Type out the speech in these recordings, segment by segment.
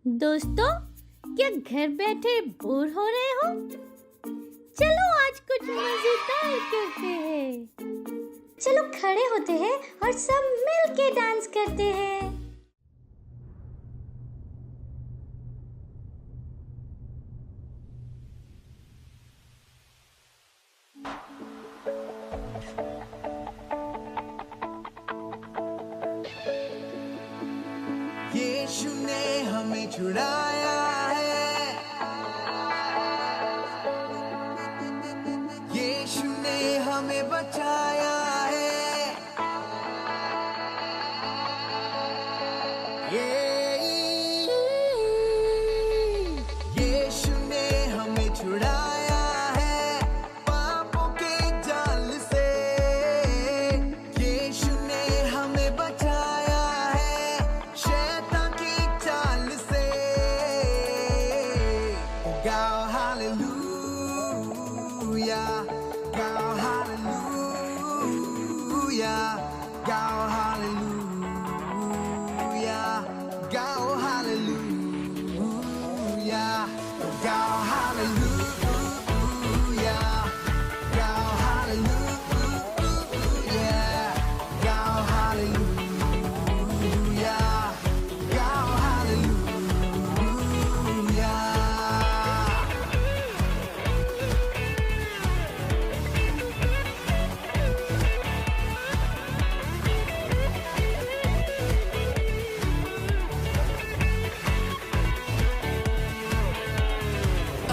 दोस्तों, क्या घर बैठे बोर हो रहे हो? चलो आज कुछ मजेदार करते हैं। चलो खड़े होते हैं और सब मिल के डांस करते हैं। यीशु ने हमें छुड़ाया है, यीशु ने हमें बचाया है। यीशु ने हमें छुड़ाया है पापों के जाल से, यीशु ने हमें बचाया है शैतान की चाल से। गाओ हालेलुया, गाओ हालेलुया, गाओ हालेलुया, गाओ हालेलुया, गाओ हालेलुया, गाओ हालेलुया, गाओ हालेलुया, गाओ हालेलुया।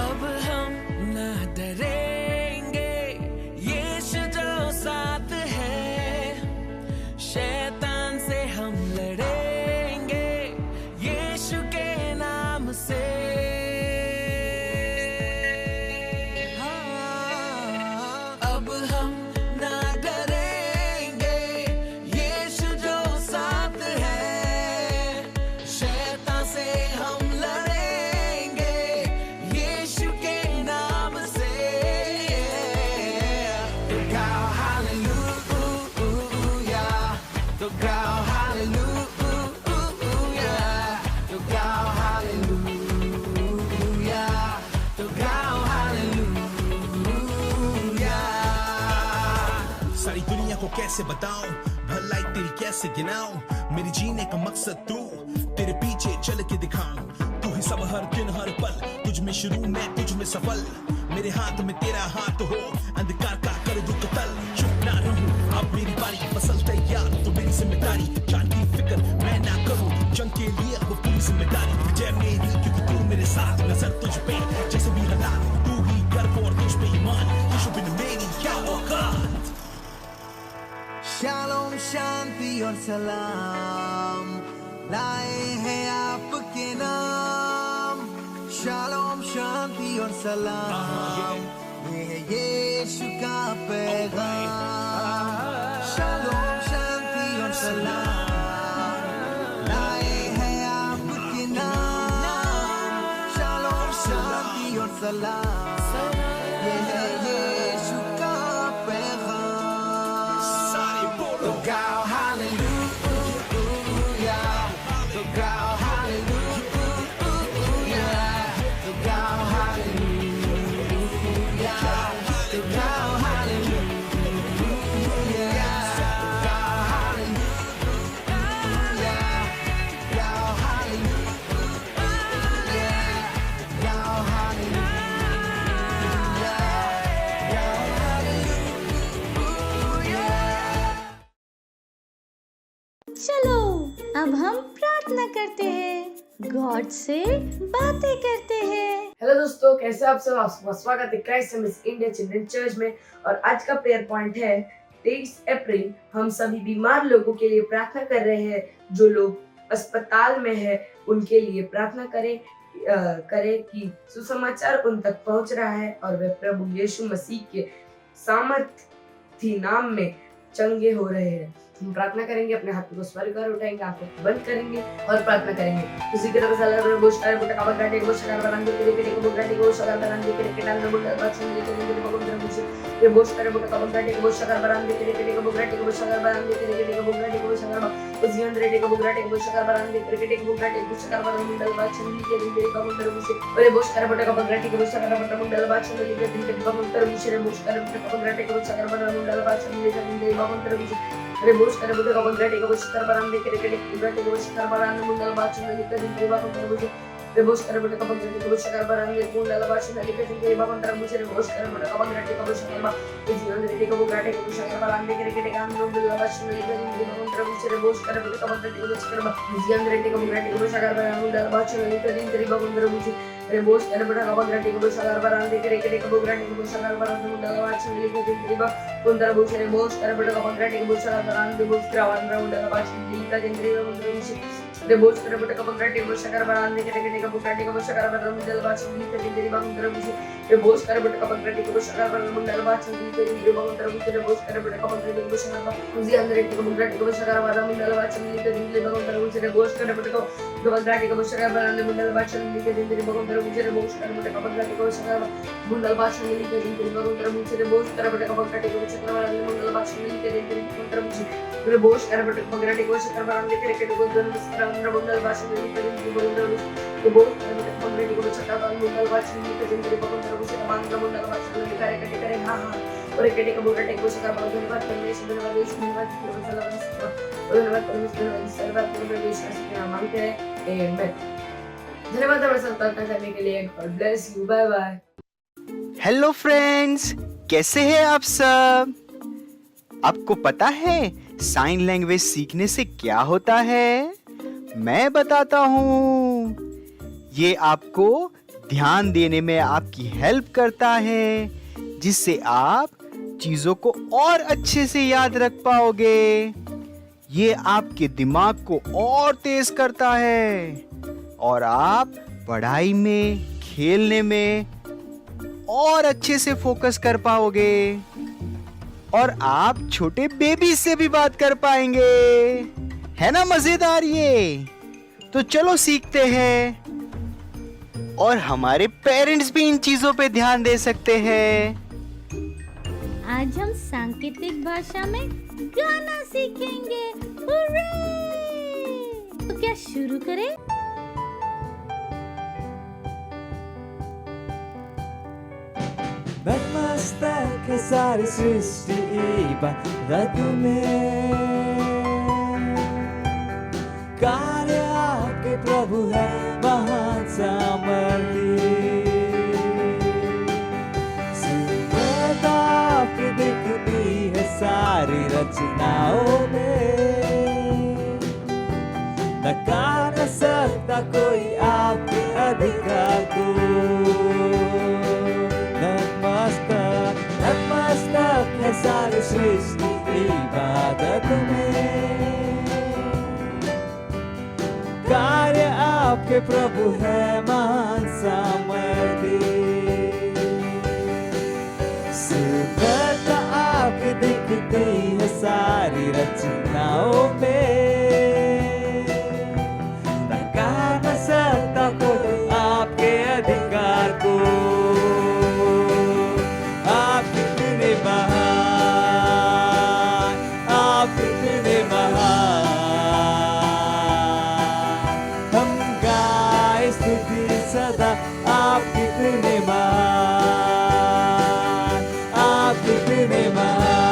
अब हम न डरेंगे, यीशु जो साथ है, शैतान से हम लड़ेंगे यीशु के नाम से। हाँ, अब हम न डरेंगे, यीशु जो साथ है, शैतान से हम लड़ेंगे यीशु के नाम से। तो गाओ हालेलुया, तो गाओ हालेलुया, तो गाओ हालेलुया, तो गाओ हालेलुया। सारी दुनिया को कैसे बताऊं, भलाई तेरी कैसे गिनाऊं, मेरे जीने का मकसद तू, तेरे पीछे चल के दिखाऊं। तू ही सब हर दिन हर पल, तुझ में शुरू मैं तुझ में सफल, मेरे हाथ में तेरा हाथ हो, अंधकार का कर दूं कतल। चुप ना रहूं अब मेरी बारी, फसल तैयार तो मेरी जिम्मेदारी, जान की फिक्र मैं ना करूं, जंग के लिए अब पूरी जिम्मेदारी। जय मेरी क्योंकि तू मेरे साथ, नजर तुझ पे जैसे भी हालात, तू ही गर्व और तुझ पे ईमान, यीशु बिन मेरी क्या औकात। शालोम शांति और सलाम लाए हैं आपके नाम, शालोम शांति और सलाम ये है यीशु का पैगाम। शालोम शांति और सलाम लाए हैं आपके नाम, शालोम शांति और सलाम ये है यीशु का पैगाम। सारे बोलो तो गाओ हालेलुया, तो गाओ हालेलुया, तो गाओ हालेलुया, तो गाओ हालेलुया, गाओ हालेलुया, गाओ हालेलुया, गाओ हालेलुया, गाओ हालेलुया। चलो अब हम प्रार्थना करते हैं, गॉड से बातें करते हैं। हेलो दोस्तों, कैसे आप सब? आपका स्वागत है Christ MS India children church में। और आज का प्रेयर पॉइंट है 23 अप्रैल। हम सभी बीमार लोगों के लिए प्रार्थना कर रहे हैं, जो लोग अस्पताल में है उनके लिए प्रार्थना करें कि सुसमाचार उन तक पहुंच रहा है और वे प्रभु यीशु मसीह के सामर्थी नाम में चंगे हो रहे हैं। हम प्रार्थना करेंगे, अपने हाथ को स्वर्ग कर उठाएंगे, आंखों को बंद करेंगे और प्रार्थना करेंगे। उसी की तरह साला बोशकार बुटा का बगाटे को शकार बनांगे के को बगाटे को शकार बनांगे के डाल में बुटा बाचन के को बगाटे मुझे ये बोशकार बुटा का बगाटे को शकार बनांगे के को बगाटे को शकार बनांगे के को बगाटे को शकार उसी अंदर को बगाटे को शकार बनांगे के को बगाटे को शकार बनांगे मुंडल बाचन के को बगाटे मुझे और बोशकार बुटा का बगाटे को शकार बनांगे मुंडल बाचन के को बगाटे मुझे बोशकार बुटा का बगाटे को शकार बनांगे मुंडल बाचन के को बगाटे मुझे अरे बोश करे बुटे का बंगराटे का बोश कर बरांदे करे बुटे को बोश कर बरांदे मुंडल बाचन लिख दिन देवा को कर मुझे रे बोश करे बुटे का बंगराटे का बोश कर बरांदे मुंडल बाचन लिख दिन देवा को कर मुझे रे बोश करे बुटे का बंगराटे का बोश कर बा जीवन रे को बंगराटे का बोश कर बरांदे करे का मुंडल बाचन लिख दिन देवा को कर मुझे रे बोश करे बुटे का बंगराटे का बोश कर बा जीवन रे को बंगराटे का बोश कर बरांदे मुंडल बाचन लिख दिन देवा को कर मुझे रे बोश करे बुटे का बंगराटे का बोश कर बरांदे करे का बंगराटे का बोश कर बरांदे मुंडल बाचन लिख दिन देवा कुंदर बोश रे बोश करे बुटे का बंगराटे का बोश कर बरांदे बोश करावन मुंडल बाचन लिख दिन देवा को कर मुझे रे बोश करे बुटे का बंगराटे का बोश कर बरांदे करे का बंगराटे का बोश कर बरांदे मुंडल बाचन लिख दिन देवा को कर मुझे रे बोश करे बुटे का बंगराटे का बोश कर बरांदे मुंडल बाचन लिख दिन देवा को कर मुझे रे बोश करे बुटे का बंगराटे का बोश कर उसी अंदर का बंगराटे का बोश कर बरांदे मुंडल बाचन लिख दिन देवा को कर मुझे रे बोश करे बुटे का बंगराटे का बोश कर बरांदे मुंडल बाचन लिख दिन देवा को कर मुझे रे बोश करे बुटे का बंगराटे का बोश कर मुंडल बाचन लिख दिन देवा को कर मुझे रे बोश करे बुटे का बंगराटे का बोश कर बरांदे मुंडल बाचन लिख दिन देवा को कर मुझे रे बोश करे बुटे का बंगराटे का बोश कर बरांदे करे को दोन बरांदे मुंडल बाचन लिख दिन देवा को कर तो बोश करे बुटे का बंगराटे का बोश कर बरांदे मुंडल बाचन लिख दिन देवा को कर मुझे बांधना मुंडल बाचन लिख करे हां और केटे का बंगराटे का बोश कर बरांदे धन्यवाद परमेश्वर धन्यवाद धन्यवाद परमेश्वर सर्वत परमेश्वर से हम मांगते हैं आमेन। धन्यवाद हमारे साथ प्रार्थना करने के लिए। God bless you, bye bye. Hello friends, कैसे हैं आप सब? आपको पता है साइन लैंग्वेज सीखने से क्या होता है? मैं बताता हूँ। ये आपको ध्यान देने में आपकी हेल्प करता है, जिससे आप चीजों को और अच्छे से याद रख पाओगे। ये आपके दिमाग को और तेज करता है और आप पढ़ाई में, खेलने में और अच्छे से फोकस कर पाओगे और आप छोटे बेबी से भी बात कर पाएंगे। है ना मजेदार ये? तो चलो सीखते हैं और हमारे पेरेंट्स भी इन चीजों पे ध्यान दे सकते हैं। आज हम सांकेतिक भाषा में गाना सीखेंगे। हुर्रे! तो क्या शुरू करें? नतमस्तक है सारी सृष्टि इबादत में, कार्य आपके प्रभु है महान सामर्थ्य। सुंदरता आपकी दिखती है सारी रचनाओं में, नकार न सकता कोई आपके अधिकार को। नतमस्तक है सारी सृष्टि इबादत में, कार्य आपके प्रभु है महान सामर्थ्य। सुंदरता आपकी दिखती है सारी रचनाओं में, नकार न सकता कोई आपके अधिकार को। आप कितने महान, आप कितने महान, हम गाए स्तुति सदा। आप कितने महान, आप कितने महान,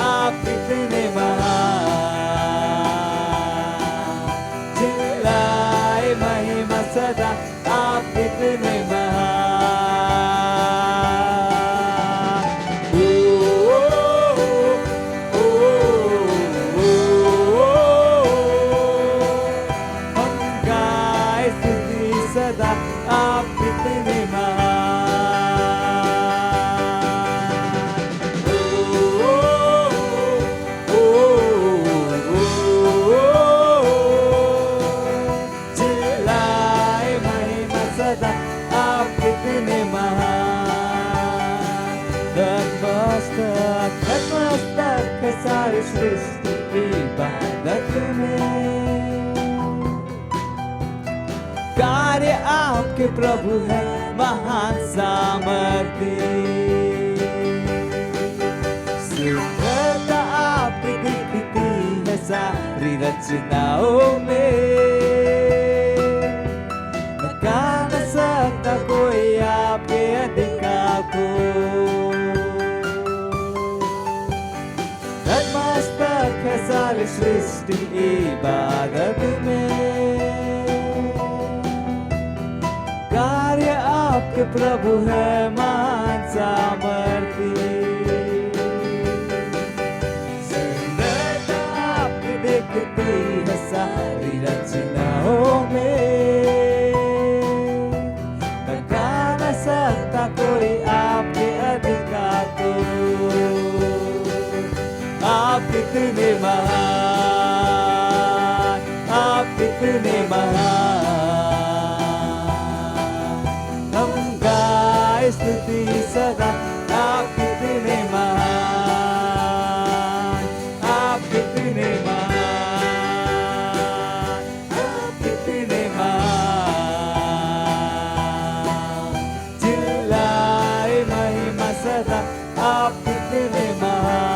आप कितने महान, चिल्लाए महिमा सदा। आप कितने महान। हम गाए स्तुति सदा। आप कितने महान। ओ सारी सृष्टि इबादत में। कार्य आपके प्रभु है महान सामर्थी, सुंदरता आपकी दिखती है सारी रचनाओं में। न गा न सकता कोई आपके अधिकार को, नतमस्तक है सारी सृष्टि इबादत में। कार्य आपके प्रभु है महान सामर्थी, सुंदरता आपकी दिखती है सारी रचनाओं में। न गा न सकता कोई आपके अधिकार को, आप कितने महान, आप कितने महान। हम गाए स्तुति सदा, आप कितने महान, आप कितने महान, आप कितने महान। चिल्लाए महिमा सदा, आप कितने महान।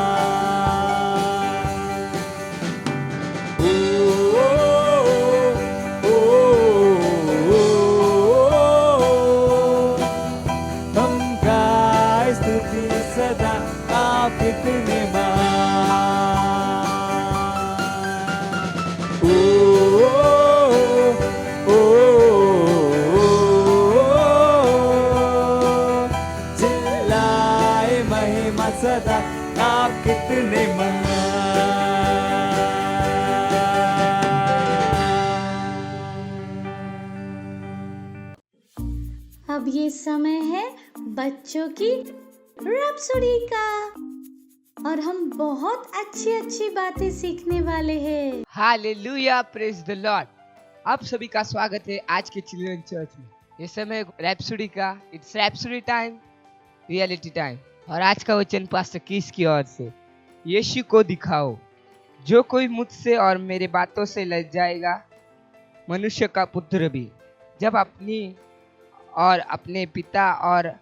हम गाए स्तुति सदा, आप कितने महान। चिल्लाए महिमा सदा, आप कितने महान। अब ये समय है बच्चों की रैप्सोडी का, और हम बहुत अच्छी अच्छी बातें सीखने वाले हैं। Hallelujah, praise the Lord. आप सभी का स्वागत है आज के चिल्ड्रन चर्च में। ये समय रैप्सोडी का, it's rhapsody time, reality time. और आज का वचन पास्टर कीस की ओर से, यीशु को दिखाओ, जो कोई मुझसे और मेरे बातों से लज जाएगा, मनुष्य का पुत्र भी जब अपनी और अपने पिता और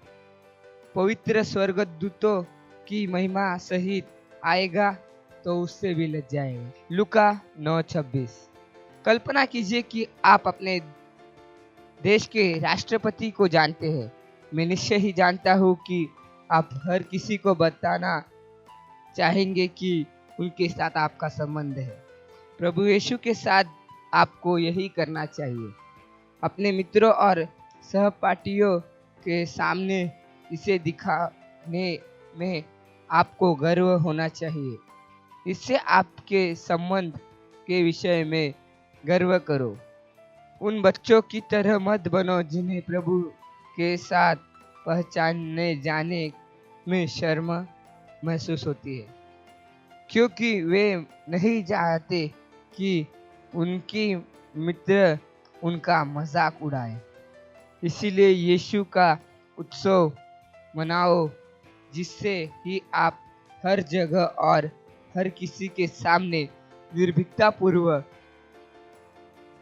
पवित्र स्वर्गदूतों की महिमा सहित आएगा तो उससे भी लज जाएगा। लूका 9:26। कल्पना कीजिए कि आप अपने देश के राष्ट्रपति को जानते हैं। मैं निश्चय ही जानता हूँ कि आप हर किसी को बताना चाहेंगे कि उनके साथ आपका संबंध है। प्रभु यीशु के साथ आपको यही करना चाहिए। अपने मित्रों और सहपाठियों के सामने इसे दिखाने में आपको गर्व होना चाहिए। इससे आपके संबंध के विषय में गर्व करो। उन बच्चों की तरह मत बनो जिन्हें प्रभु के साथ पहचानने जाने में शर्म महसूस होती है, क्योंकि वे नहीं चाहते कि उनकी मित्र उनका मजाक उड़ाए। इसीलिए यीशु का उत्सव मनाओ, जिससे ही आप हर जगह और हर किसी के सामने निर्भीकता पूर्वक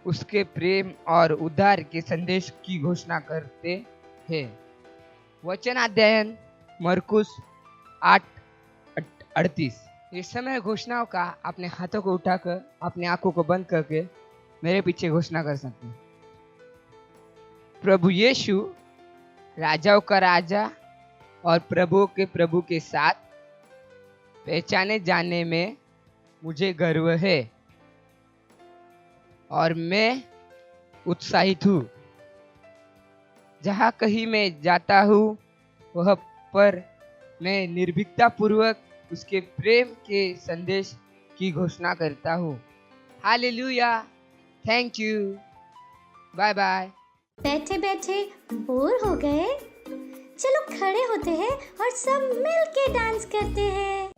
उसके प्रेम और उद्धार के संदेश की घोषणा करते हैं। वचन अध्ययन मरकुस 8:38। इस समय घोषणाओं का अपने हाथों को उठाकर अपने आंखों को बंद करके मेरे पीछे घोषणा कर सकते हैं। प्रभु यीशु राजाओं का राजा और प्रभु के साथ पहचाने जाने में मुझे गर्व है और मैं उत्साहित हूँ। जहाँ कहीं मैं जाता हूँ वह पर मैं निर्भीकता पूर्वक उसके प्रेम के संदेश की घोषणा करता हूँ। Hallelujah, thank you, bye bye. बैठे बैठे बोर हो गए? चलो खड़े होते हैं और सब मिल के डांस करते हैं।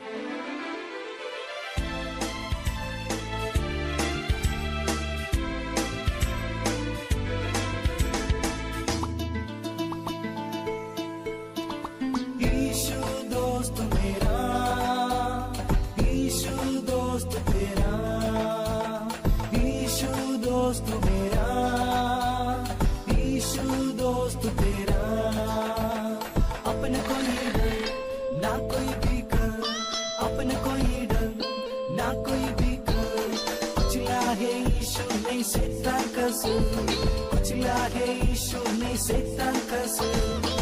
यीशु दोस्त मेरा, यीशु यीशु दोस्त तेरा, यीशु दोस्त मेरा, यीशु दोस्त तेरा। अपने कोई डर ना कोई फिकर, अपने कोई डर ना कोई फिकर। कुचला है यीशु नहीं शैतान का सुर, कुचला है यीशु नहीं शैतान का सुर।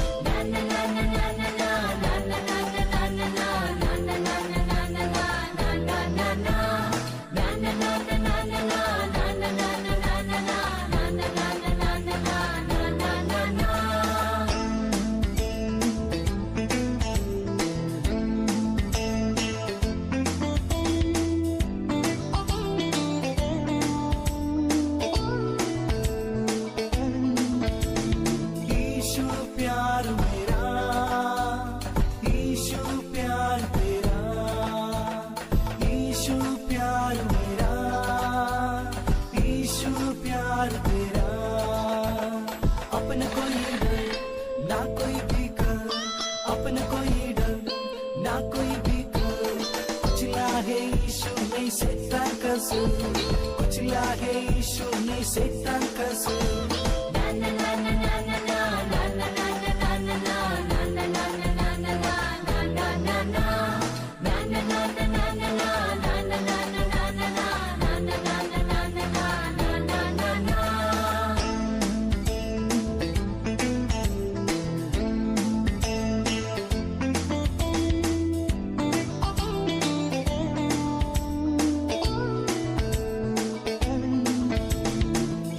यीशु प्यार मेरा, यीशु प्यार तेरा, यीशु प्यार मेरा, यीशु प्यार तेरा। अपने कोई डर ना कोई फिकर, अपने कोई डर ना कोई फिकर। कुचला है यीशु नहीं शैतान का सुर, कुचला है यीशु नहीं शैतान का सुर।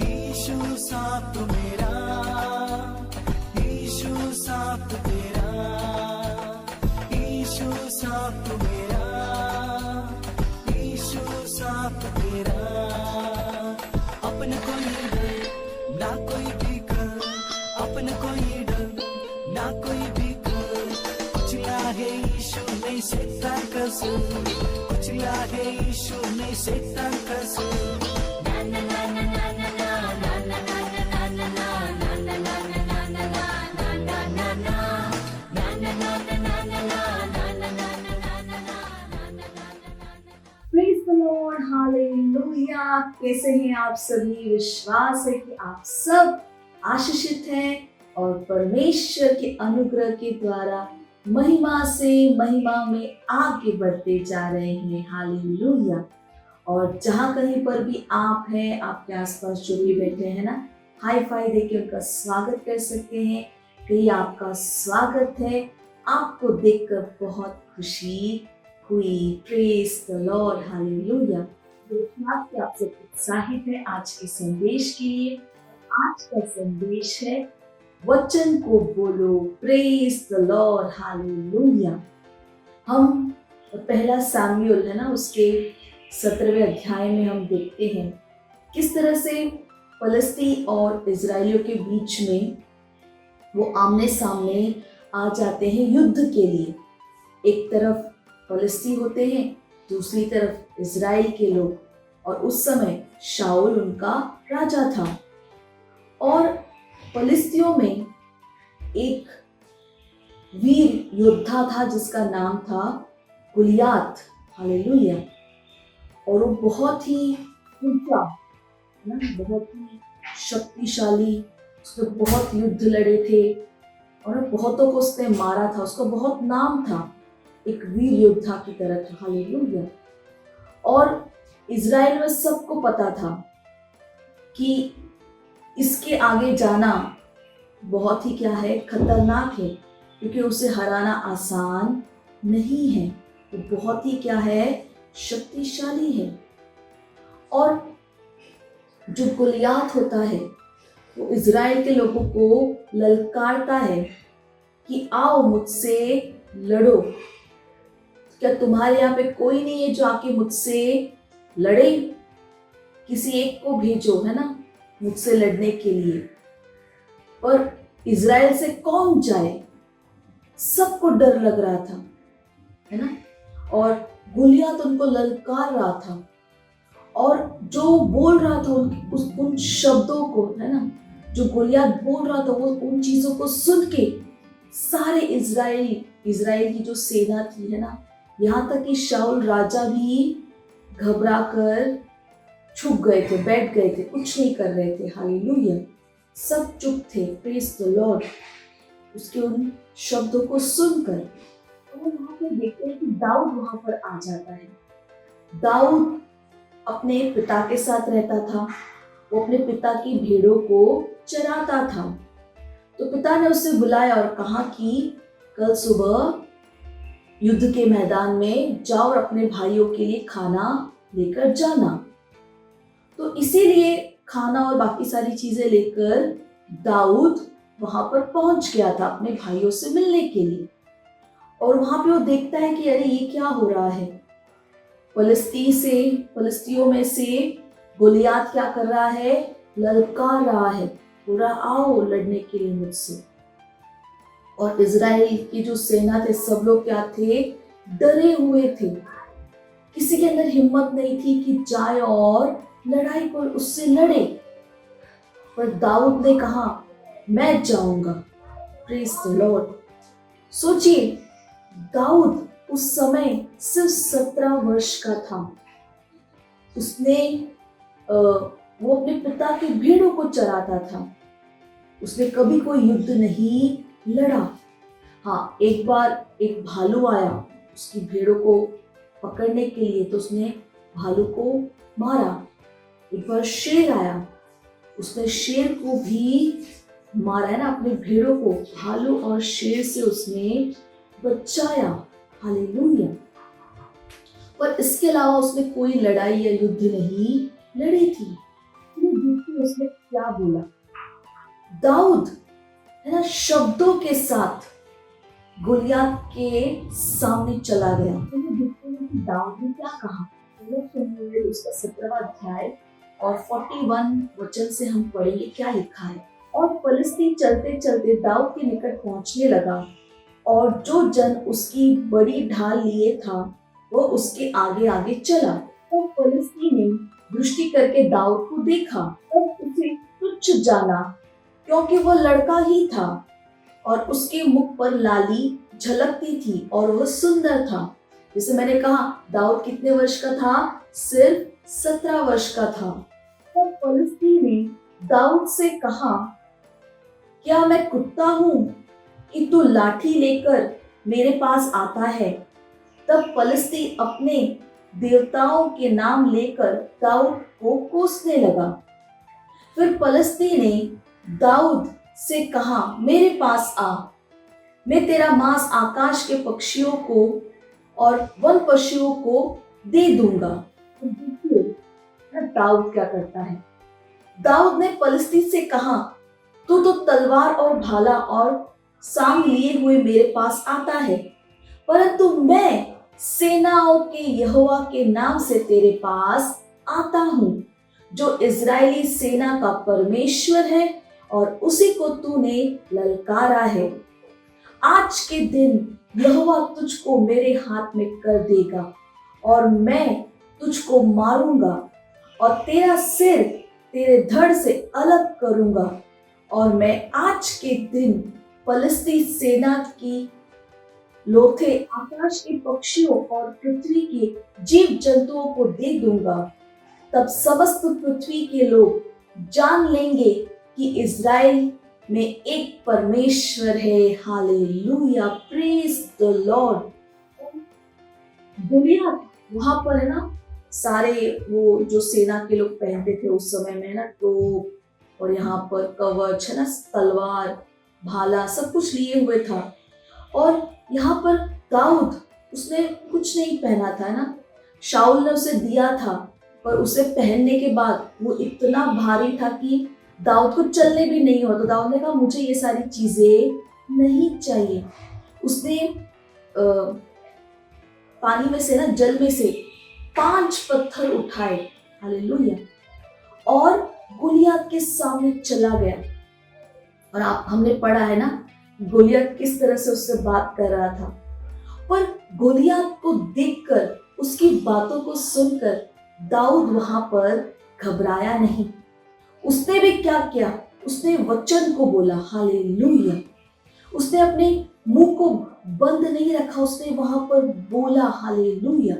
यीशु साथ मेरा, यीशु साथ तेरा, यीशु साथ मेरा, यीशु साथ तेरा। अपने कोई डर ना कोई फिकर, अपने कोई डर ना कोई फिकर। कुचला है यीशु नहीं शैतान का सुर, कुचला है यीशु नहीं शैतान का सुर। Praise the Lord, hallelujah. कैसे हैं आप सभी? विश्वास है कि आप सब आशीषित हैं और परमेश्वर के अनुग्रह के द्वारा महिमा से महिमा में आगे बढ़ते जा रहे हैं। हालेलुया। और जहाँ कहीं पर भी आप हैं, आपके आसपास जो भी बैठे हैं ना, हाई फाई देके उनका स्वागत कर सकते हैं कि आपका स्वागत है। आपको देखकर बहुत खुशी हुई। Praise the Lord, hallelujah. विश्वास कि आप सब उत्साहित है आज के संदेश के लिए। आज का संदेश है वचन को बोलो। Praise the Lord, hallelujah. हम पहला सामुएल है ना, उसके 17वें अध्याय में हम देखते हैं किस तरह से फलस्ती और इजरायलियों के बीच में वो आमने सामने आ जाते हैं युद्ध के लिए। एक तरफ फलस्ती होते हैं, दूसरी तरफ इजराइल के लोग। और उस समय शाऊल उनका राजा था। और फलिस्तियों में एक वीर योद्धा था जिसका नाम था गुलियात। हालेलुया। और वो बहुत ही ऊंचा, बहुत ही शक्तिशाली, उसने बहुत युद्ध लड़े थे और बहुतों को उसने मारा था। उसका बहुत नाम था, एक वीर योद्धा की तरह था। हालेलुया। और इजराइल में सबको पता था कि इसके आगे जाना बहुत ही क्या है, खतरनाक है, क्योंकि उसे हराना आसान नहीं है। वो बहुत ही क्या है, शक्तिशाली है। और जो गुलियात होता है वो इजराइल के लोगों को ललकारता है कि आओ मुझसे लड़ो। क्या तुम्हारे यहाँ पे कोई नहीं है जो आके मुझसे लड़े? किसी एक को भेजो, है ना, मुझसे लड़ने के लिए। पर इजराइल से कौन जाए? सबको डर लग रहा था, है ना। और गुलियात उनको ललकार रहा था और जो बोल रहा था उन शब्दों को, है ना, जो गुलियात बोल रहा था वो उन चीजों को सुन के सारे इजराइल की जो सेना थी, है ना, यहाँ तक कि शाऊल राजा भी घबरा कर छुप गए थे, बैठ गए थे, कुछ नहीं कर रहे थे। हालेलुया, सब चुप थे। Praise the Lord. उसके उन शब्दों को सुनकर तो वहां पर देखते हैं कि दाऊद वहां पर आ जाता है। दाऊद अपने पिता के साथ रहता था, वो अपने पिता की भेड़ों को चराता था। तो पिता ने उसे बुलाया और कहा कि कल सुबह युद्ध के मैदान में जाओ और अपने भाइयों के लिए खाना लेकर जाना। तो इसीलिए खाना और बाकी सारी चीजें लेकर दाऊद वहां पर पहुंच गया था अपने भाइयों से मिलने के लिए। और वहां पे वो देखता है कि अरे ये क्या हो रहा है। फलिस्तियों में से गोलियात क्या कर रहा है, ललकार रहा है, पूरा आओ लड़ने के लिए मुझसे। और इजराइल की जो सेना थे सब लोग क्या थे, डरे हुए थे। किसी के अंदर हिम्मत नहीं थी कि जाए और लड़ाई पर उससे लड़े। पर दाऊद ने कहा मैं जाऊंगा। Praise the Lord. सोचिए, दाऊद उस समय सिर्फ 17 वर्ष का था। उसने वो अपने पिता की भेड़ों को चराता था। उसने कभी कोई युद्ध नहीं लड़ा। हाँ, एक बार एक भालू आया उसकी भेड़ों को पकड़ने के लिए, तो उसने भालू को मारा। एक बार शेर आया, उसने शेर को भी मारा है ना, अपने भेड़ों को भालू और शेर से उसने बचाया। हालेलुया। पर इसके अलावा उसने कोई लड़ाई या युद्ध नहीं लड़ी थी। देखिए उसने क्या बोला। दाऊद है ना, शब्दों के साथ गोलियात के सामने चला गया। तो ये देखते हैं कि दाऊद ने क्या कहा। उसका 17वां अध्याय और 41 वचन से हम पढ़ेंगे क्या लिखा है। और फलिस्ती चलते चलते दाऊद के निकट पहुंचने लगा, और जो जन उसकी बड़ी ढाल लिए था वो उसके आगे आगे चला। तो फलिस्ती ने दृष्टि करके दाऊद को देखा और उसे तुच्छ जाना, क्योंकि वह लड़का ही था और उसके मुख पर लाली झलकती थी और वह सुंदर था। जैसे मैंने कहा, दाऊद कितने वर्ष का था, सिर्फ 17 वर्ष का था। तब फलिस्ती ने दाऊद से कहा, क्या मैं कुत्ता हूं कि तू लाठी लेकर मेरे पास आता है? तब फलिस्ती अपने देवताओं के नाम लेकर दाऊद को कोसने लगा। फिर फलिस्ती ने दाऊद से कहा, मेरे पास आ, मैं तेरा मांस आकाश के पक्षियों को और वन पशुओं को दे दूंगा। तो देखिए दाऊद क्या करता है। दाऊद ने फलिस्ती से कहा, तू तो तलवार और भाला और सांग लिए हुए मेरे पास आता है, परंतु मैं सेनाओं के यहोवा के नाम से तेरे पास आता हूं, जो इजरायली सेना का परमेश्वर है, और उसी को तूने ललकारा है। आज के दिन यहोवा तुझको मेरे हाथ में कर देगा, और मैं तुझको मारूंगा और तेरा सिर तेरे धड़ से अलग करूंगा। और मैं आज के दिन फलिस्ती सेना की लोथे आकाश के पक्षियों और पृथ्वी के जीव जंतुओं को दे दूंगा। तब समस्त पृथ्वी के लोग जान लेंगे कि इज़राइल में एक परमेश्वर है। Hallelujah, praise the Lord. Goliath वहां पर है ना, सारे वो जो सेना के लोग पहनते थे उस समय में ना, टोप और यहाँ पर कवच है ना, तलवार भाला सब कुछ लिए हुए था। और यहाँ पर दाऊद उसने कुछ नहीं पहना था ना, शाऊल ने उसे दिया था, पर उसे पहनने के बाद वो इतना भारी था कि दाऊद को चलने भी नहीं हुआ। तो दाऊद ने कहा, मुझे ये सारी चीजें नहीं चाहिए। उसने पानी में से ना, जल में से 5 पत्थर उठाए। हालेलुया। और गोलियत के सामने चला गया। और हमने पढ़ा है ना, गोलियत किस तरह से उससे बात कर रहा था। पर गोलियत को देखकर, उसकी बातों को सुनकर दाऊद वहां पर घबराया नहीं। उसने भी क्या किया, उसने वचन को बोला। हालेलुया। उसने अपने मुंह को बंद नहीं रखा, उसने वहां पर बोला हालेलुया।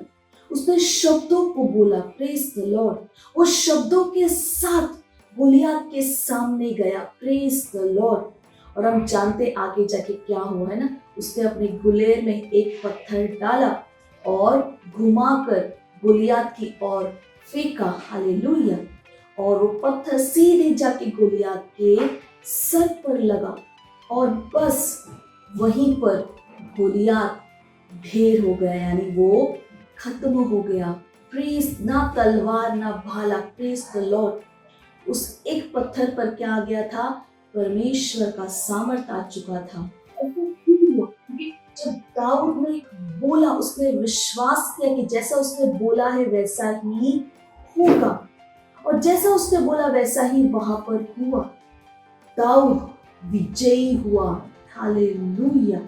उसने शब्दों को बोला, प्रेज द लॉर्ड। वो शब्दों के साथ गोलियत के सामने गया, प्रेज द लॉर्ड। और हम जानते आगे जाके क्या हुआ है ना, उसने अपने गुलेर में एक पत्थर डाला और घुमाकर गोलियत की ओर फेंका, हालेलुया। और वो पत्थर सीधे जाके गोलियत के सर पर लगा और बस वहीं पर गोलियत ढेर हो गया, यानी वो खत्म हो गया। प्रेज, ना तलवार ना भाला, प्रेज द लॉर्ड। उस एक पत्थर पर क्या आ गया था, परमेश्वर का सामर्थ आ चुका था। जब दाऊद ने बोला, उसने विश्वास किया कि जैसा उसने बोला है वैसा ही होगा, और जैसा उसने बोला वैसा ही वहां पर हुआ। दाऊद विजयी हुआ, हालेलुया।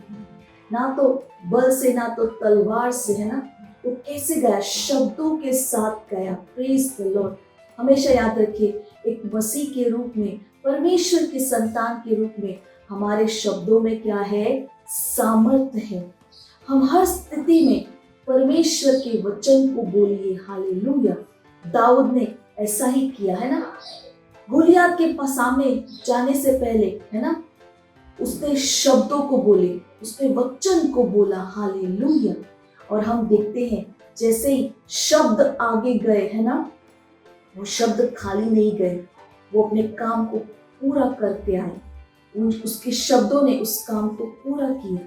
ना तो बल से ना तो तलवार से, है ना, वो कैसे गया, शब्दों के साथ गया, प्रेज द लॉर्ड। हमेशा याद रखिए, एक मसीह के रूप में, परमेश्वर के संतान के रूप में हमारे शब्दों में क्या है, सामर्थ्य है। हम हर स्थिति में परमेश्वर के वचन को बोलिए, हालेलुया। दाऊद ने ऐसा ही किया, है ना। गोलियत के सामने जाने से पहले, है ना, उसने शब्दों को बोले, उसने वचन को बोला, हालेलुया। और हम देखते हैं जैसे ही शब्द आगे गए, है ना, वो शब्द खाली नहीं गए, वो अपने काम को पूरा करते आए। उसके शब्दों ने उस काम को पूरा किया।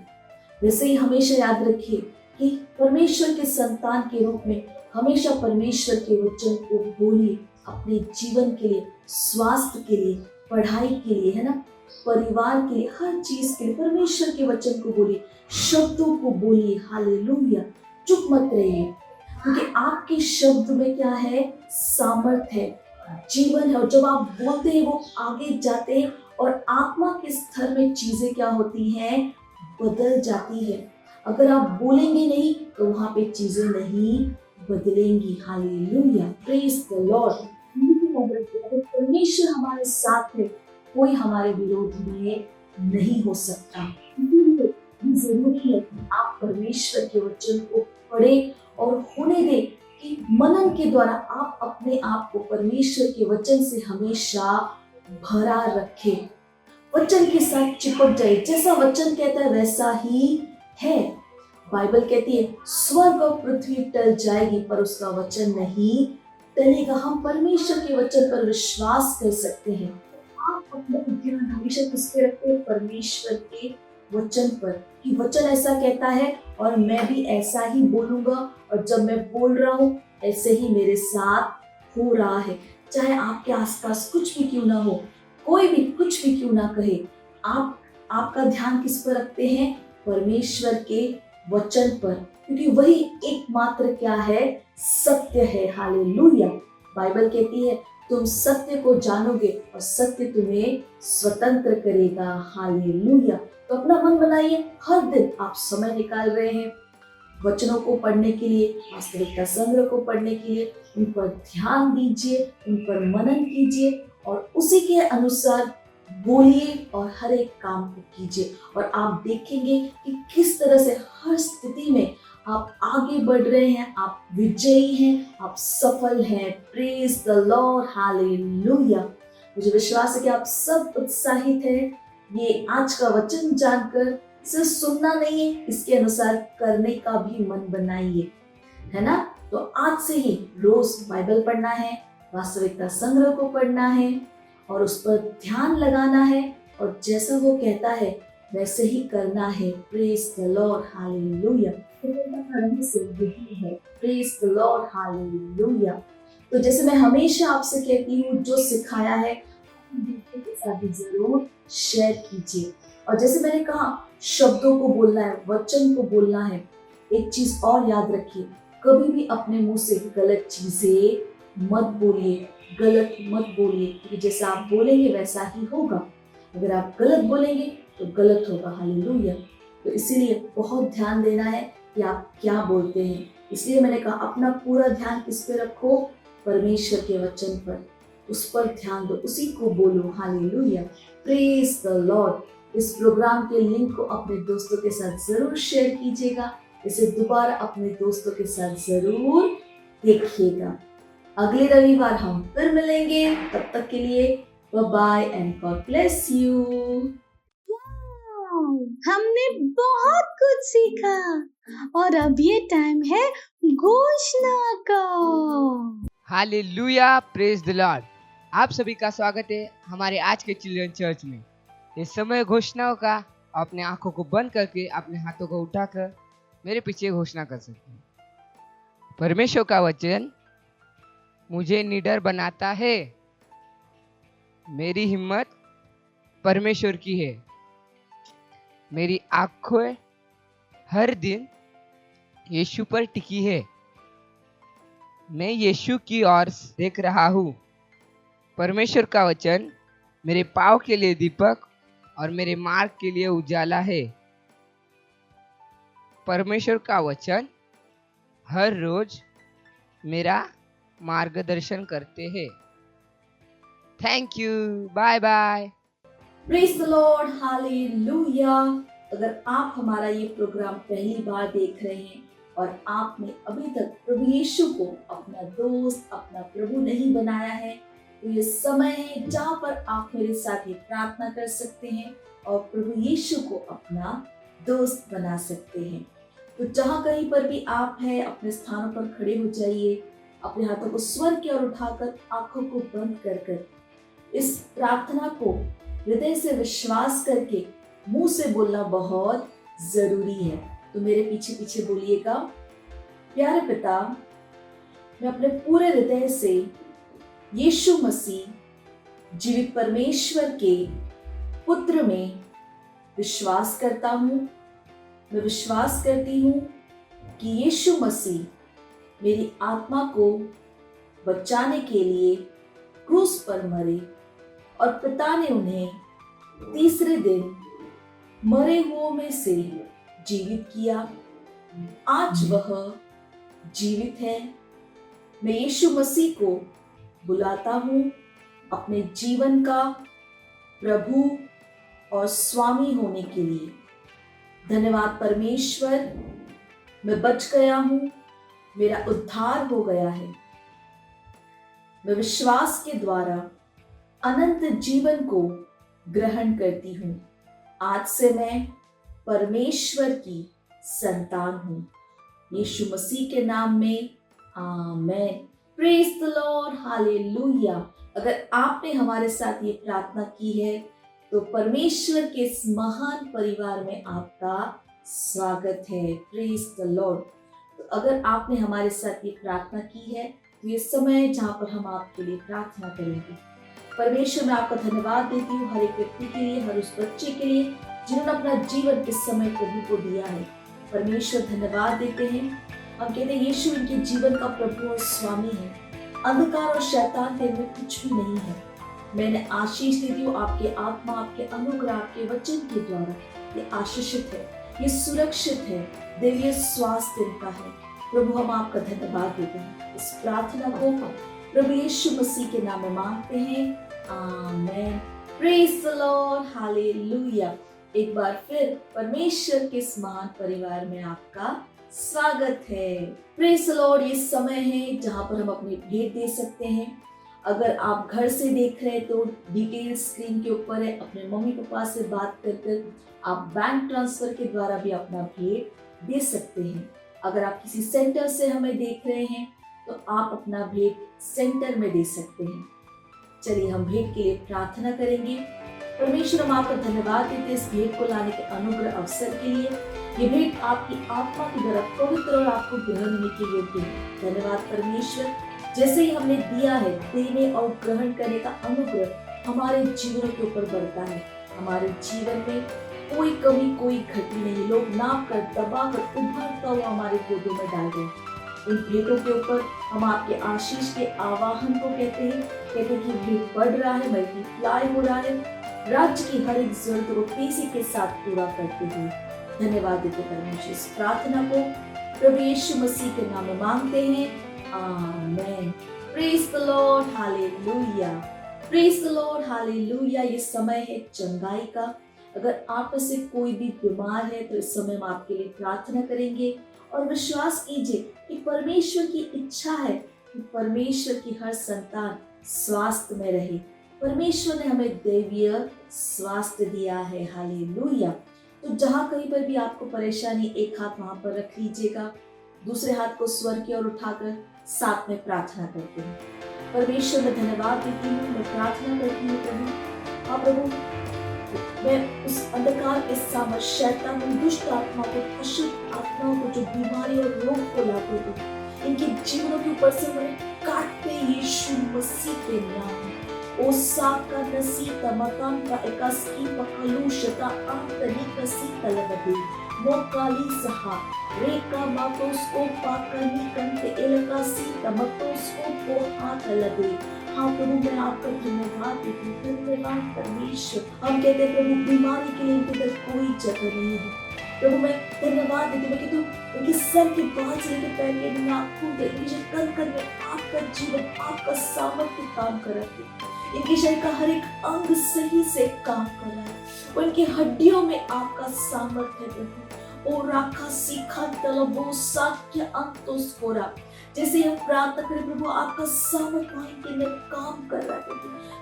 वैसे ही हमेशा याद रखिए कि परमेश्वर के संतान के रूप में हमेशा परमेश्वर के वचन को बोलिए, अपने जीवन के लिए, स्वास्थ्य के लिए, पढ़ाई के लिए, है ना, परिवार के लिए, हर चीज के लिए परमेश्वर के वचन को बोलिए, शब्दों को बोलिए, हालेलुया। चुप मत रहिए, क्योंकि आपके शब्द में क्या है, सामर्थ्य है, जीवन है। और जब आप बोलते हैं वो आगे जाते हैं और आत्मा के स्तर में चीजें क्या होती हैं, बदल जाती है। अगर आप बोलेंगे नहीं तो वहां पे चीजें नहीं बदलेंगी, हालेलुया, प्रेज द लॉर्ड। अगर परमेश्वर हमारे साथ है, कोई हमारे विरोध में नहीं हो सकता। इसलिए जरूरी है कि आप परमेश्वर के वचन को पढ़ें और होने दें कि मनन के द्वारा आप अपने आप को परमेश्वर के वचन से हमेशा भरा रखें। वचन के साथ चिपक जाए, जैसा वचन कहता है वैसा ही है। बाइबल कहती है स्वर्ग और पृथ्वी टल जाएगी पर उसका वचन नहीं टलेगा। हम परमेश्वर के वचन पर विश्वास कर सकते हैं। आप अपना ध्यान हमेशा किस पे रखते हैं, परमेश्वर के वचन पर, कि वचन ऐसा कहता है और मैं भी ऐसा ही बोलूंगा, और जब मैं बोल रहा हूँ ऐसे ही मेरे साथ हो रहा है। चाहे आपके आसपास कुछ भी क्यों ना हो, कोई भी कुछ भी क्यों ना कहे, आप आपका ध्यान किस पर रखते हैं, परमेश्वर के वचन पर, क्योंकि वही एकमात्र क्या है, सत्य है, हालेलुया। बाइबल कहती है तुम सत्य को जानोगे और सत्य तुम्हें स्वतंत्र करेगा, हालेलुया। तो अपना मन बनाइए, हर दिन आप समय निकाल रहे हैं वचनों को पढ़ने के लिए, वास्तविकता संग्रह को पढ़ने के लिए, उन पर ध्यान दीजिए, उन पर मनन कीजिए और उसी के अनुसार बोलिए और हर एक काम को कीजिए। और आप देखेंगे कि किस तरह से हर स्थिति में आप आगे बढ़ रहे हैं, आप विजयी हैं, आप सफल हैं। Praise the Lord, hallelujah. मुझे विश्वास है कि आप सब उत्साहित हैं। ये आज का वचन जानकर सिर्फ सुनना नहीं है, इसके अनुसार करने का भी मन बनाइए, है ना। तो आज से ही रोज बाइबल पढ़ना है, वास्तविकता संग्रह को पढ़ना है और उस पर ध्यान लगाना है, और जैसा वो कहता है वैसे ही करना है। Praise the Lord, hallelujah. Praise the Lord, hallelujah. तो जैसे मैं हमेशा आपसे कहती हूँ, जो सिखाया है जरूर शेयर कीजिए। और जैसे मैंने कहा, शब्दों को बोलना है, वचन को बोलना है। एक चीज और याद रखिए, कभी भी अपने मुंह से गलत चीजें मत बोलिए, गलत मत बोलिए, क्योंकि जैसा आप बोलेंगे वैसा ही होगा। अगर आप गलत बोलेंगे तो गलत होगा, हालेलुया। तो इसीलिए बहुत ध्यान देना है कि आप क्या बोलते हैं। इसलिए मैंने कहा अपना पूरा ध्यान किस पे रखो, परमेश्वर के वचन पर, उस पर ध्यान दो, उसी को बोलो, हालेलुया। Praise the Lord. इस प्रोग्राम के लिंक को अपने दोस्तों के साथ जरूर शेयर कीजिएगा। इसे दोबारा अपने दोस्तों के साथ जरूर देखिएगा। अगले रविवार हम फिर मिलेंगे। तब तक के लिए bye and God bless you. हमने बहुत कुछ सीखा और अब ये टाइम है घोषणा का। Hallelujah, praise the Lord. आप सभी का स्वागत है हमारे आज के चिल्ड्रन चर्च में। इस समय घोषणाओं का अपने आंखों को बंद करके अपने हाथों को उठाकर मेरे पीछे घोषणा कर सकते हैं। परमेश्वर का वचन मुझे निडर बनाता है। मेरी हिम्मत परमेश्वर की है। मेरी आंखें हर दिन यीशु पर टिकी है। मैं यीशु की ओर देख रहा हूँ। परमेश्वर का वचन मेरे पाँव के लिए दीपक और मेरे मार्ग के लिए उजाला है। परमेश्वर का वचन हर रोज मेरा मार्गदर्शन करते हैं। Thank you, bye bye. Praise the Lord, hallelujah. अगर आप हमारा ये प्रोग्राम पहली बार देख रहे हैं और आपने अभी तक प्रभु यीशु को अपना दोस्त, अपना प्रभु नहीं बनाया है, तो ये समय है जहाँ पर आप मेरे साथ ये प्रार्थना कर सकते हैं और प्रभु यीशु को अपना दोस्त बना सकते हैं। तो जहाँ कहीं पर भी आप हैं, अपने स्थानों पर खड़े हो जाइए। अपने हाथों को स्वर की ओर उठाकर आंखों को बंद कर कर इस प्रार्थना को हृदय से विश्वास करके मुंह से बोलना बहुत जरूरी है। तो मेरे पीछे पीछे बोलिएगा। प्यारे पिता, मैं अपने पूरे हृदय से यीशु मसीह जीवित परमेश्वर के पुत्र में विश्वास करता हूँ। मैं विश्वास करती हूँ कि यीशु मसीह मेरी आत्मा को बचाने के लिए क्रूस पर मरे और पिता ने उन्हें तीसरे दिन मरे हुओं में से जीवित किया। आज वह जीवित है। मैं यीशु मसीह को बुलाता हूँ अपने जीवन का प्रभु और स्वामी होने के लिए। धन्यवाद परमेश्वर, मैं बच गया हूँ, मेरा उद्धार हो गया है। मैं विश्वास के द्वारा अनंत जीवन को ग्रहण करती हूँ। आज से मैं परमेश्वर की संतान हूँ। यीशु मसीह के नाम में आमेन। Praise the Lord, hallelujah. अगर आपने हमारे साथ ये प्रार्थना की है तो परमेश्वर के इस महान परिवार में आपका स्वागत है। Praise the Lord. तो अगर आपने हमारे साथ ये प्रार्थना की है तो ये समय है जहाँ पर हम आपके लिए प्रार्थना करेंगे। परमेश्वर, मैं आपका धन्यवाद देती हूँ हर एक व्यक्ति के लिए, हर उस बच्चे के लिए जिन्होंने अपना जीवन इस समय प्रभु को दिया है। परमेश्वर, धन्यवाद देते हैं। हम कहते हैं यीशु इनके जीवन का प्रभु और स्वामी है। अंधकार और शैतान के इनमें कुछ भी नहीं है। मैंने आशीष देती हूँ आपके आत्मा, आपके अनुग्रह, आपके वचन के द्वारा ये आशीषित है, ये सुरक्षित है, देवीय स्वास्थ्य इनका है। प्रभु, हम आपका धन्यवाद देते हैं। इस प्रार्थना को प्रभु यीशु मसीह के नाम में मांगते हैं, आमेन। Praise the Lord, hallelujah. एक बार फिर परमेश्वर के इस महान परिवार में आपका स्वागत है। Praise the Lord. ये समय है जहाँ पर हम अपनी भेंट दे सकते हैं। अगर आप घर से देख रहे हैं तो डिटेल स्क्रीन के ऊपर है। अपने मम्मी पापा से बात कर आप बैंक ट्रांसफर के द्वारा भी अपना भेंट दे सकते हैं। अगर आप किसी सेंटर से हमें देख रहे हैं तो आप अपना भेंट सेंटर में दे सकते हैं। चलिए हम भेंट के लिए प्रार्थना करेंगे। परमेश्वर, हम आपका धन्यवाद देते हैं इस भेंट को लाने के अनुग्रह अवसर के लिए। ये भेंट आपकी आत्मा की द्वारा पवित्र और आपको ग्रहण होने के योग्य है। धन्यवाद परमेश्वर, जैसे ही हमने दिया है, देने और ग्रहण करने का अनुग्रह हमारे जीवनों के ऊपर बढ़ता है। हमारे जीवन में कोई कमी, कोई घटी नहीं। लोग नाप कर, दबा कर, उभरता हुआ हमारे गोदों में डाल दें। इन भेंटों के ऊपर हम आपके आशीष के आवाहन को कहते हैं कि भेंट बढ़ रहा है, मल्टीप्लाई हो रहा है, राज्य की हर एक जरूरत को तेजी के साथ पूरा करते हुए। धन्यवाद देते परमेश्वर। इस प्रार्थना को प्रभु यीशु मसीह के नाम में मांगते हैं, आमेन। Praise the Lord, hallelujah. Praise the Lord, hallelujah. ये समय है चंगाई का। अगर आप में से कोई भी बीमार है तो इस समय हम आपके लिए प्रार्थना करेंगे और विश्वास कीजिए कि परमेश्वर की इच्छा है कि परमेश्वर की हर संतान स्वास्थ्य में रहे। परमेश्वर ने हमें दैवीय स्वास्थ्य दिया है। हालेलुया। तो जहाँ कहीं पर भी आपको परेशानी, एक हाथ वहां पर रख लीजिएगा, दूसरे हाथ को स्वर की ओर उठाकर साथ में प्रार्थना करते हैं। परमेश्वर में धन्यवाद देती हूँ, मैं प्रार्थना करती हूँ प्रभु। हाँ प्रभु, मैं उस अंधकार के सामने शैतान और दुष्ट आत्मा को, अशुद्ध आत्माओं को जो बीमारी और रोग को लाते थे, इनके जीवनों के ऊपर से मैंने काटते यीशु मसीह के नाम में। Osaka nasita makampa ekaski pakalushata antanika sita labadi mokali saha reka makosko pakani kante elaka sita makosko pohat labadi। हाँ प्रभु, मैं आपका धन्यवाद देती हूँ। धन्यवाद परमेश्वर। हम कहते हैं प्रभु, बीमारी के लिए इनके अंदर कोई जगह नहीं है। प्रभु मैं धन्यवाद देती हूँ। मैं कहती हूँ उनके सर के बाल से लेकर पैर के नाखून तक, इनके कण में आपका जीवन, आपका सामर्थ्य काम कर रहा है। इनके शरीर का हर एक अंग सही से काम कर रहा है। उनकी हड्डियों में आपका सामर्थ्य है प्रभु। ओ राखा सीखा तलबो साक्य अंतोस्कोरा, जैसे हम प्रार्थना करें प्रभु, आपका सामर्थ्य इनके अंदर काम कर रहा है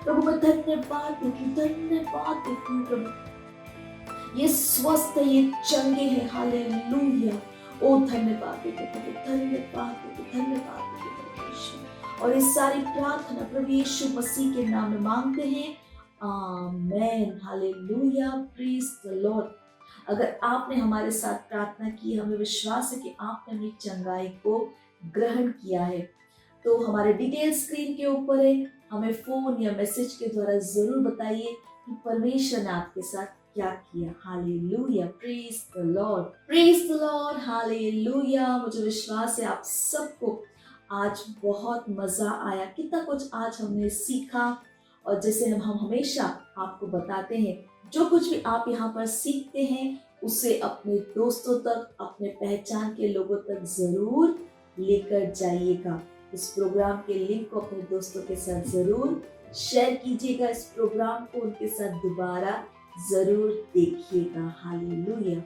प्रभु। मैं धन्यवाद देती हूँ, धन्यवाद देती हूँ प्रभु। ये स्वस्थ है, ये चंगे हैं। हालेलुया। ओ धन्यवाद देते प्रभु, धन्यवाद देते, धन्यवाद देते परमेश्वर। और इस सारी प्रार्थना प्रभु यीशु मसीह के नाम में मांगते हैं, आमेन। Hallelujah, praise the Lord. अगर आपने हमारे साथ प्रार्थना की, हमें विश्वास है कि आपने अपनी चंगाई को ग्रहण किया है। तो हमारे डिटेल स्क्रीन के ऊपर है, हमें फोन या मैसेज के द्वारा जरूर बताइए कि परमेश्वर ने आपके साथ क्या किया। Hallelujah, praise the Lord, praise the Lord, hallelujah. मुझे विश्वास है आप सबको आज बहुत मजा आया। कितना कुछ आज हमने सीखा, और जैसे हम हमेशा आपको बताते हैं, जो कुछ भी आप यहाँ पर सीखते हैं उसे अपने दोस्तों तक, अपने पहचान के लोगों तक जरूर लेकर जाइएगा। इस प्रोग्राम के लिंक को अपने दोस्तों के साथ जरूर शेयर कीजिएगा। इस प्रोग्राम को उनके साथ दोबारा जरूर देखिएगा। हालेलुया।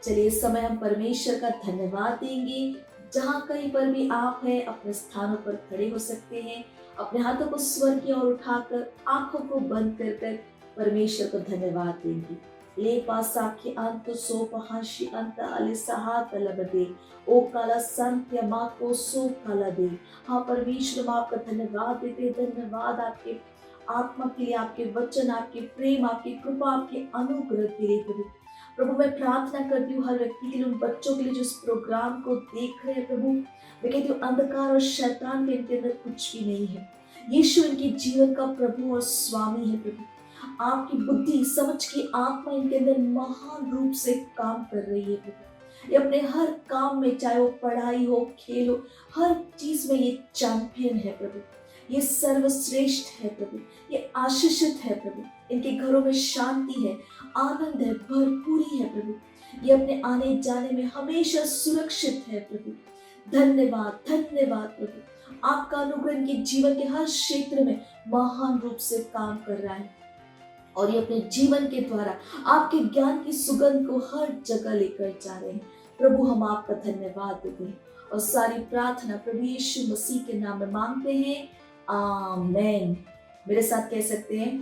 चलिए इस समय हम परमेश्वर का धन्यवाद देंगे। जहाँ कहीं पर भी आप हैं, अपने स्थानों पर खड़े हो सकते हैं, अपने हाथों को स्वर की ओर उठाकर, आंखों को बंद कर परमेश्वर को धन्यवाद देंगे। ले पासाखी अंत सो पहाशी अंत अलिसहा तलबदे ओ काला संत्य माँ को सो काला दे। हाँ परमेश्वर, हम आपका धन्यवाद देते हैं। धन्यवाद आपके आत्मा के लिए, आपके वचन, आपके प्रेम, आपकी कृपा, आपके अनुग्रह के लिए प्रभु। प्रभु मैं प्रार्थना करती हूँ हर व्यक्ति के लिए, उन बच्चों के लिए जो इस प्रोग्राम को देख रहे हैं प्रभु। मैं कहती हूँ अंधकार और शैतान के इनके अंदर कुछ भी नहीं है। यीशु इनके जीवन का प्रभु और स्वामी है प्रभु। आपकी बुद्धि, समझ की आत्मा इनके अंदर महान रूप से काम कर रही है प्रभु। ये अपने हर काम में, चाहे वो पढ़ाई हो, खेल हो, हर चीज में ये चैंपियन है प्रभु। ये सर्वश्रेष्ठ है प्रभु। ये आशीषित है प्रभु। इनके घरों में शांति है, आनंद है, भरपूरी है प्रभु। ये अपने आने जाने में हमेशा सुरक्षित है प्रभु। धन्यवाद, धन्यवाद प्रभु। आपका अनुग्रह इनके जीवन के हर क्षेत्र में महान रूप से काम कर रहा है, और ये अपने जीवन के द्वारा आपके ज्ञान की सुगंध को हर जगह लेकर जा रहे हैं प्रभु। हम आपका धन्यवाद देते हैं और सारी प्रार्थना प्रभु यीशु मसीह के नाम में मांगते हैं, आमेन। मेरे साथ कह सकते हैं,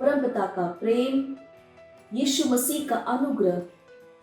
परमपिता का प्रेम, यीशु मसीह का अनुग्रह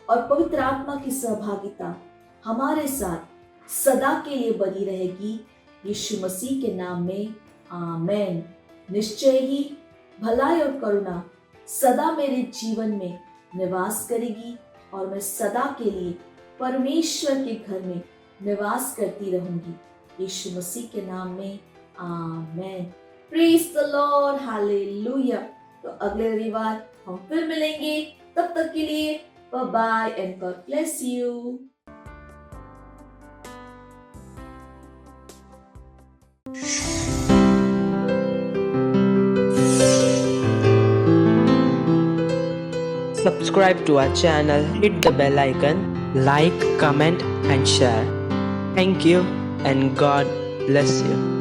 और पवित्र आत्मा की सहभागिता हमारे साथ सदा के लिए बनी रहेगी, यीशु मसीह के नाम में, आमेन। निश्चय ही भलाई और करुणा सदा मेरे जीवन में निवास करेगी, और मैं सदा के लिए परमेश्वर के घर में निवास करती रहूंगी, यीशु मसीह के नाम में, आमेन। Praise the Lord, hallelujah. तो अगले रविवार हम फिर मिलेंगे। तब तक के लिए bye bye and God bless you. Subscribe to our channel, hit the bell icon, like, comment and share. Thank you and God bless you.